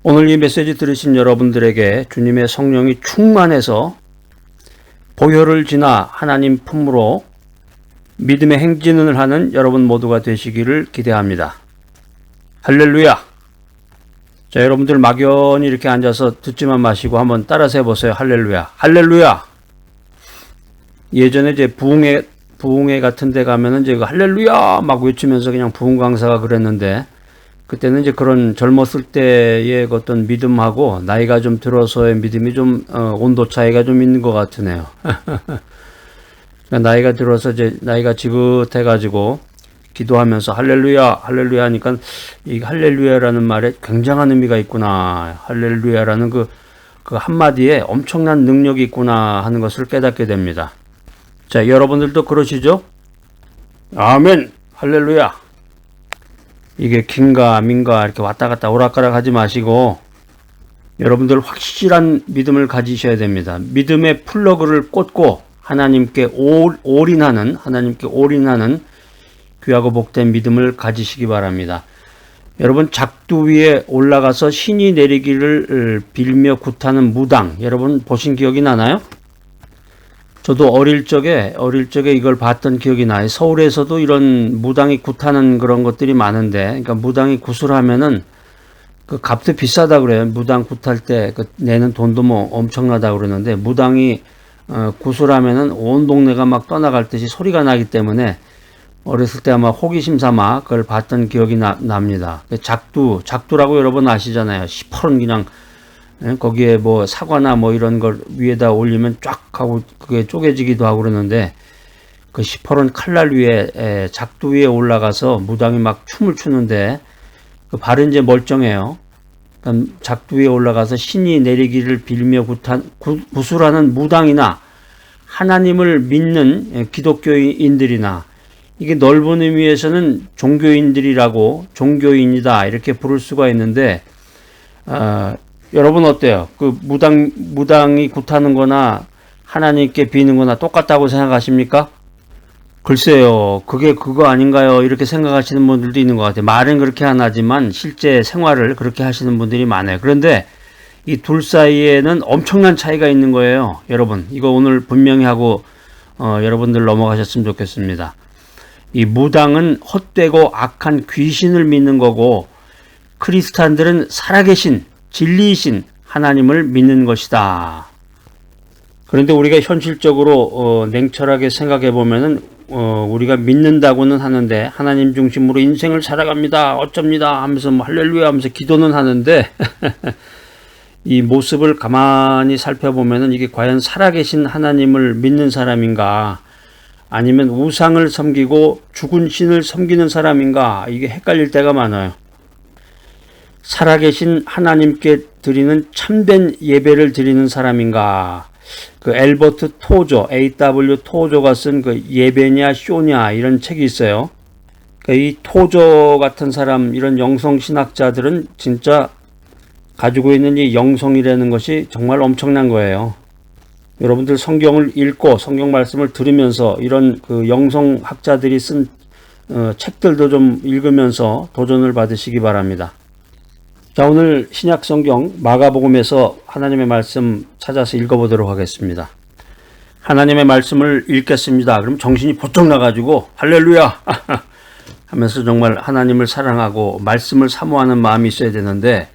오늘 이 메시지 들으신 여러분들에게 주님의 성령이 충만해서 보혈을 지나 하나님 품으로 믿음의 행진을 하는 여러분 모두가 되시기를 기대합니다. 할렐루야! 자, 여러분들 막연히 이렇게 앉아서 듣지만 마시고 한번 따라서 해보세요. 할렐루야! 할렐루야! 예전에 이제 부흥회 같은 데 가면은 이제 할렐루야! 막 외치면서 그냥 부흥 강사가 그랬는데, 그때는 이제 그런 젊었을 때의 어떤 믿음하고 나이가 좀 들어서의 믿음이 좀 온도 차이가 좀 있는 것 같으네요. 나이가 들어서 이제 나이가 지긋해가지고 기도하면서 할렐루야 할렐루야 하니까 이 할렐루야라는 말에 굉장한 의미가 있구나, 할렐루야라는 그 한마디에 엄청난 능력이 있구나 하는 것을 깨닫게 됩니다. 자, 여러분들도 그러시죠? 아멘 할렐루야. 이게 긴가 민가 이렇게 왔다 갔다 오락가락 하지 마시고 여러분들 확실한 믿음을 가지셔야 됩니다. 믿음의 플러그를 꽂고 하나님께 올인하는 귀하고 복된 믿음을 가지시기 바랍니다. 여러분, 작두 위에 올라가서 신이 내리기를 빌며 굿하는 무당, 여러분 보신 기억이 나나요? 저도 어릴 적에 이걸 봤던 기억이 나요. 서울에서도 이런 무당이 굿하는 그런 것들이 많은데, 그러니까 무당이 굿을 하면은 그 값도 비싸다 그래요. 무당 굿할 때 그 내는 돈도 뭐 엄청나다 그러는데, 무당이 굿을 하면은 온 동네가 막 떠나갈 듯이 소리가 나기 때문에 어렸을 때 아마 호기심 삼아 그걸 봤던 기억이 납니다. 작두라고 여러분 아시잖아요. 시퍼런 그냥 거기에 뭐 사과나 뭐 이런 걸 위에다 올리면 쫙 하고 그게 쪼개지기도 하고 그러는데, 그 시퍼런 칼날 위에 작두 위에 올라가서 무당이 막 춤을 추는데 그 발은 이제 멀쩡해요. 그러니까 작두 위에 올라가서 신이 내리기를 빌며 굿을 하는 무당이나 하나님을 믿는 기독교인들이나, 이게 넓은 의미에서는 종교인이다 이렇게 부를 수가 있는데, 여러분 어때요? 그 무당이 굿하는 거나 하나님께 비는 거나 똑같다고 생각하십니까? 글쎄요, 그거 아닌가요? 이렇게 생각하시는 분들도 있는 것 같아요. 말은 그렇게 안 하지만 실제 생활을 그렇게 하시는 분들이 많아요. 그런데 이 둘 사이에는 엄청난 차이가 있는 거예요. 여러분, 이거 오늘 분명히 하고 여러분들 넘어가셨으면 좋겠습니다. 이 무당은 헛되고 악한 귀신을 믿는 거고, 크리스찬들은 살아계신 진리이신 하나님을 믿는 것이다. 그런데 우리가 현실적으로 냉철하게 생각해 보면은 우리가 믿는다고는 하는데, 하나님 중심으로 인생을 살아갑니다, 어쩝니다 하면서 뭐 할렐루야 하면서 기도는 하는데 이 모습을 가만히 살펴보면은 이게 과연 살아계신 하나님을 믿는 사람인가, 아니면 우상을 섬기고 죽은 신을 섬기는 사람인가, 이게 헷갈릴 때가 많아요. 살아계신 하나님께 드리는 참된 예배를 드리는 사람인가, 그 엘버트 토조, A.W. 토조가 쓴 그 예배냐 쇼냐 이런 책이 있어요. 이 토조 같은 사람, 이런 영성신학자들은 진짜 가지고 있는 이 영성이라는 것이 정말 엄청난 거예요. 여러분들 성경을 읽고 성경 말씀을 들으면서 이런 그 영성학자들이 쓴 책들도 좀 읽으면서 도전을 받으시기 바랍니다. 자, 오늘 신약 성경 마가복음에서 하나님의 말씀 찾아서 읽어보도록 하겠습니다. 하나님의 말씀을 읽겠습니다. 그럼 정신이 번쩍 나가지고 할렐루야 하면서 정말 하나님을 사랑하고 말씀을 사모하는 마음이 있어야 되는데,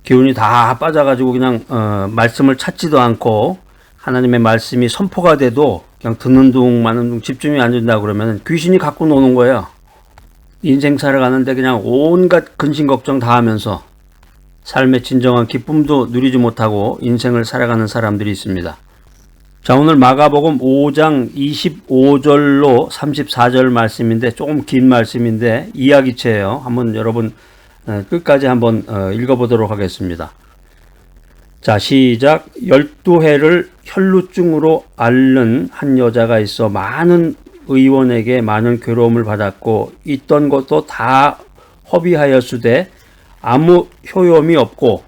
기운이 다 빠져가지고 그냥 말씀을 찾지도 않고 하나님의 말씀이 선포가 돼도 그냥 듣는 둥 마는 둥 집중이 안 된다 그러면 귀신이 갖고 노는 거예요. 인생 살아가는데 그냥 온갖 근심 걱정 다 하면서 삶의 진정한 기쁨도 누리지 못하고 인생을 살아가는 사람들이 있습니다. 자, 오늘 마가복음 5장 25절로 34절 말씀인데, 조금 긴 말씀인데 이야기체예요. 한번 여러분 끝까지 한번 읽어보도록 하겠습니다. 자, 시작. 12해를 혈루증으로 앓는 한 여자가 있어 많은 의원에게 많은 괴로움을 받았고 있던 것도 다 허비하였으되 아무 효용이 없고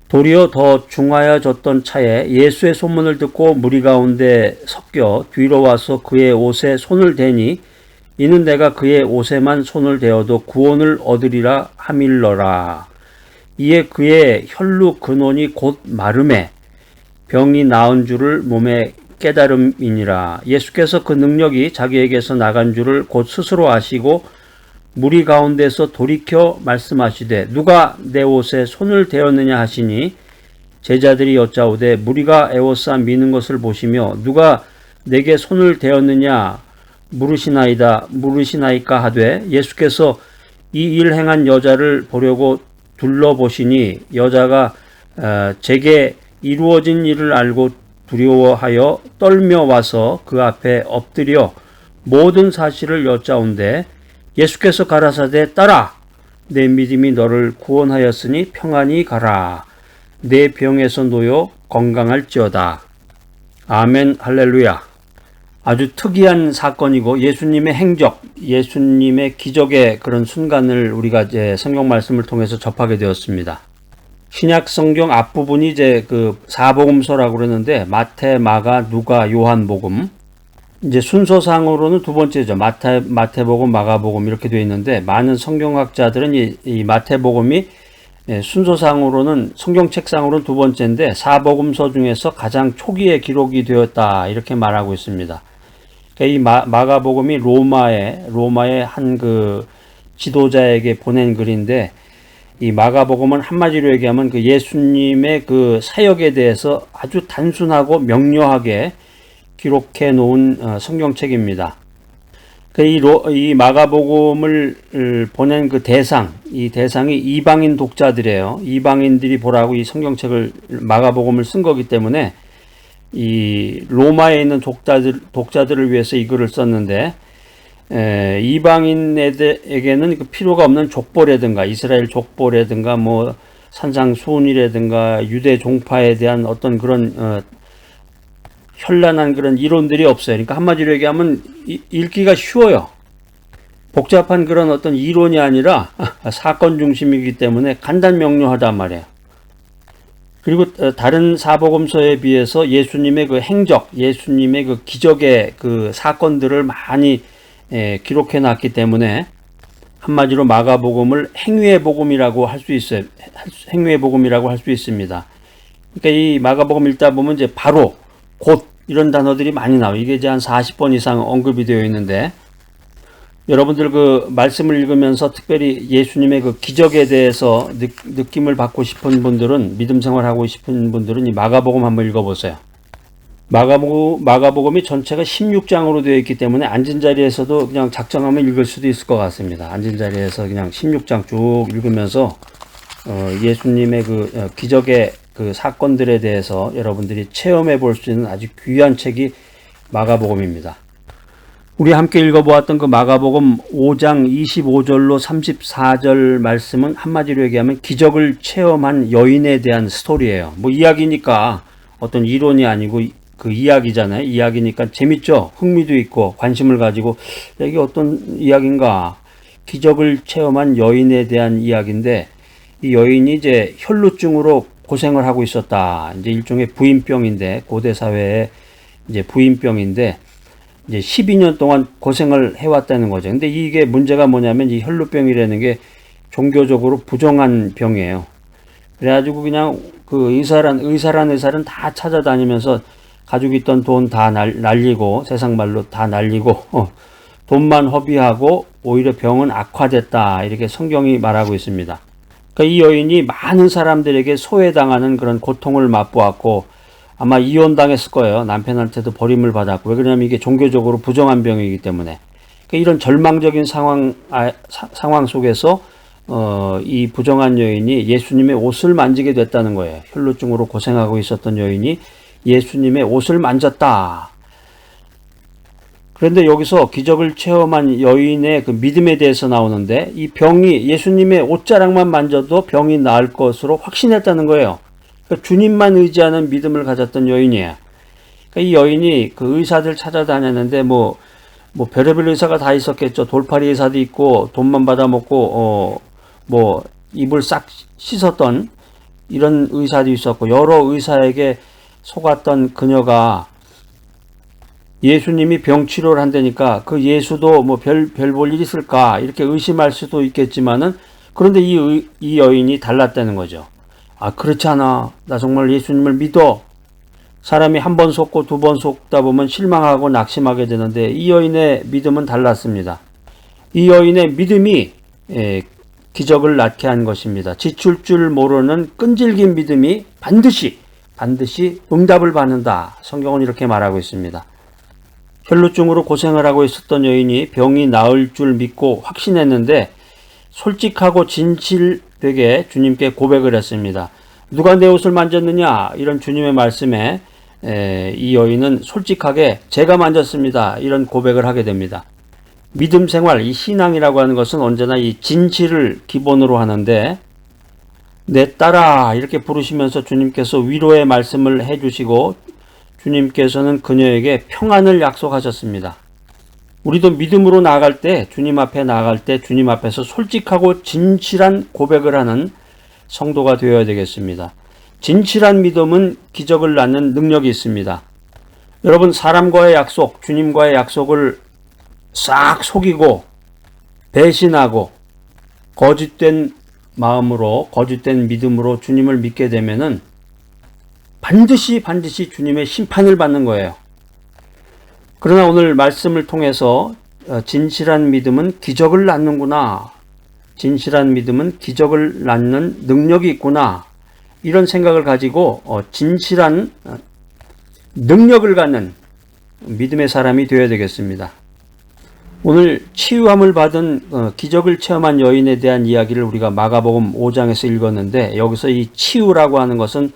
도리어 더 중하여졌던 차에 예수의 소문을 듣고 무리 가운데 섞여 뒤로 와서 그의 옷에 손을 대니 이는 내가 그의 옷에만 손을 대어도 구원을 얻으리라 함일러라. 이에 그의 혈루 근원이 곧 마름에 병이 나은 줄을 몸에 깨달음이니라. 예수께서 그 능력이 자기에게서 나간 줄을 곧 스스로 아시고 무리 가운데서 돌이켜 말씀하시되 누가 내 옷에 손을 대었느냐 하시니 제자들이 여짜오되 무리가 에워싸 미는 것을 보시며 누가 내게 손을 대었느냐 물으시나이까 하되 예수께서 이 일 행한 여자를 보려고 둘러보시니 여자가 제게 이루어진 일을 알고 두려워하여 떨며 와서 그 앞에 엎드려 모든 사실을 여짜온대 예수께서 가라사대 따라 내 믿음이 너를 구원하였으니 평안히 가라 내 병에서 놓여 건강할지어다. 아멘 할렐루야. 아주 특이한 사건이고 예수님의 행적, 예수님의 기적의 그런 순간을 우리가 이제 성경 말씀을 통해서 접하게 되었습니다. 신약 성경 앞부분이 이제 그 사복음서라고 그러는데 마태, 마가, 누가, 요한복음. 이제 순서상으로는 두 번째죠. 마태복음, 마가복음 이렇게 되어 있는데 많은 성경학자들은 이 마태복음이 순서상으로는 성경책상으로는 두 번째인데 사복음서 중에서 가장 초기에 기록이 되었다 이렇게 말하고 있습니다. 이 마가복음이 로마의 한 그 지도자에게 보낸 글인데 이 마가복음은 한마디로 얘기하면 그 예수님의 그 사역에 대해서 아주 단순하고 명료하게 기록해 놓은 성경책입니다. 이 마가복음을 보낸 그 이 대상이 이방인 독자들이에요. 이방인들이 보라고 이 성경책을 마가복음을 쓴 거기 때문에 이 로마에 있는 독자들을 위해서 이 글을 썼는데 이방인에게는 그 필요가 없는 족보라든가 이스라엘 족보라든가 뭐 산상수훈이라든가 유대 종파에 대한 어떤 그런 현란한 그런 이론들이 없어요. 그러니까 한마디로 얘기하면 읽기가 쉬워요. 복잡한 그런 어떤 이론이 아니라 사건 중심이기 때문에 간단 명료하단 말이에요. 그리고 다른 사복음서에 비해서 예수님의 그 행적, 예수님의 그 기적의 그 사건들을 많이 기록해 놨기 때문에 한마디로 마가복음을 행위의 복음이라고 할 수 있어요. 행위의 복음이라고 할 수 있습니다. 그러니까 이 마가복음 읽다 보면 이제 바로, 곧 이런 단어들이 많이 나와요. 이게 이제 한 40번 이상 언급이 되어 있는데 여러분들 그 말씀을 읽으면서 특별히 예수님의 그 기적에 대해서 느낌을 받고 싶은 분들은, 믿음 생활하고 싶은 분들은 이 마가복음 한번 읽어보세요. 마가복음이 전체가 16장으로 되어 있기 때문에 앉은 자리에서도 그냥 작정하면 읽을 수도 있을 것 같습니다. 앉은 자리에서 그냥 16장 쭉 읽으면서 예수님의 그 기적의 그 사건들에 대해서 여러분들이 체험해 볼 수 있는 아주 귀한 책이 마가복음입니다. 우리 함께 읽어보았던 그 마가복음 5장 25절로 34절 말씀은 한마디로 얘기하면 기적을 체험한 여인에 대한 스토리예요. 뭐 이야기니까 어떤 이론이 아니고 그 이야기잖아요. 이야기니까 재밌죠. 흥미도 있고 관심을 가지고 이게 어떤 이야기인가. 기적을 체험한 여인에 대한 이야기인데 이 여인이 이제 혈루증으로 고생을 하고 있었다. 이제 일종의 부인병인데 고대 사회의 이제 부인병인데 이제 12년 동안 고생을 해왔다는 거죠. 근데 이게 문제가 뭐냐면 이 혈루병이라는 게 종교적으로 부정한 병이에요. 그래가지고 그냥 그 의사란 의사는 다 찾아다니면서 가지고 있던 돈 다 날리고 세상 말로 다 날리고 돈만 허비하고 오히려 병은 악화됐다. 이렇게 성경이 말하고 있습니다. 그러니까 이 여인이 많은 사람들에게 소외당하는 그런 고통을 맛보았고 아마 이혼당했을 거예요. 남편한테도 버림을 받았고. 왜 그러냐면 이게 종교적으로 부정한 병이기 때문에. 그러니까 이런 절망적인 상황 속에서 이 부정한 여인이 예수님의 옷을 만지게 됐다는 거예요. 혈루증으로 고생하고 있었던 여인이 예수님의 옷을 만졌다. 그런데 여기서 기적을 체험한 여인의 그 믿음에 대해서 나오는데 이 병이 예수님의 옷자락만 만져도 병이 나을 것으로 확신했다는 거예요. 그러니까 주님만 의지하는 믿음을 가졌던 여인이에요. 그러니까 이 여인이 그 의사들 찾아다녔는데 뭐 별의별 의사가 다 있었겠죠. 돌팔이 의사도 있고 돈만 받아먹고 뭐 입을 싹 씻었던 이런 의사도 있었고 여러 의사에게 속았던 그녀가 예수님이 병 치료를 한다니까 그 예수도 뭐 별 볼 일 있을까 이렇게 의심할 수도 있겠지만은 그런데 이 여인이 달랐다는 거죠. 아, 그렇지 않아. 나 정말 예수님을 믿어. 사람이 한 번 속고 두 번 속다 보면 실망하고 낙심하게 되는데 이 여인의 믿음은 달랐습니다. 이 여인의 믿음이 기적을 낳게 한 것입니다. 지출 줄 모르는 끈질긴 믿음이 반드시 응답을 받는다. 성경은 이렇게 말하고 있습니다. 혈루증으로 고생을 하고 있었던 여인이 병이 나을 줄 믿고 확신했는데 솔직하고 진실되게 주님께 고백을 했습니다. 누가 내 옷을 만졌느냐? 이런 주님의 말씀에 이 여인은 솔직하게 제가 만졌습니다. 이런 고백을 하게 됩니다. 믿음 생활, 이 신앙이라고 하는 것은 언제나 이 진실을 기본으로 하는데 내 딸아 이렇게 부르시면서 주님께서 위로의 말씀을 해주시고 주님께서는 그녀에게 평안을 약속하셨습니다. 우리도 믿음으로 나아갈 때, 주님 앞에 나아갈 때 주님 앞에서 솔직하고 진실한 고백을 하는 성도가 되어야 되겠습니다. 진실한 믿음은 기적을 낳는 능력이 있습니다. 여러분, 사람과의 약속, 주님과의 약속을 싹 속이고 배신하고 거짓된 마음으로, 거짓된 믿음으로 주님을 믿게 되면은 반드시 주님의 심판을 받는 거예요. 그러나 오늘 말씀을 통해서 진실한 믿음은 기적을 낳는구나. 진실한 믿음은 기적을 낳는 능력이 있구나. 이런 생각을 가지고 진실한 능력을 갖는 믿음의 사람이 되어야 되겠습니다. 오늘 치유함을 받은 기적을 체험한 여인에 대한 이야기를 우리가 마가복음 5장에서 읽었는데 여기서 이 치유라고 하는 것은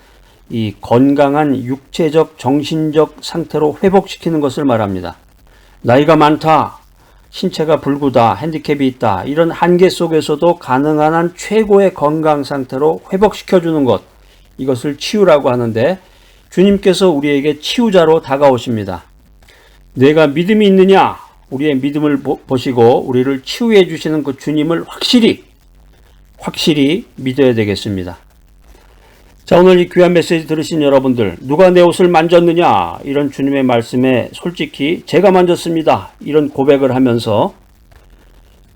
이 건강한 육체적, 정신적 상태로 회복시키는 것을 말합니다. 나이가 많다, 신체가 불구다, 핸디캡이 있다, 이런 한계 속에서도 가능한 한 최고의 건강 상태로 회복시켜주는 것, 이것을 치유라고 하는데 주님께서 우리에게 치유자로 다가오십니다. 내가 믿음이 있느냐? 우리의 믿음을 보시고 우리를 치유해 주시는 그 주님을 확실히 믿어야 되겠습니다. 자, 오늘 이 귀한 메시지 들으신 여러분들, 누가 내 옷을 만졌느냐? 이런 주님의 말씀에 솔직히 제가 만졌습니다. 이런 고백을 하면서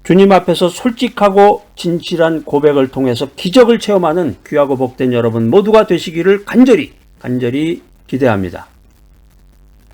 주님 앞에서 솔직하고 진실한 고백을 통해서 기적을 체험하는 귀하고 복된 여러분 모두가 되시기를 간절히 기대합니다.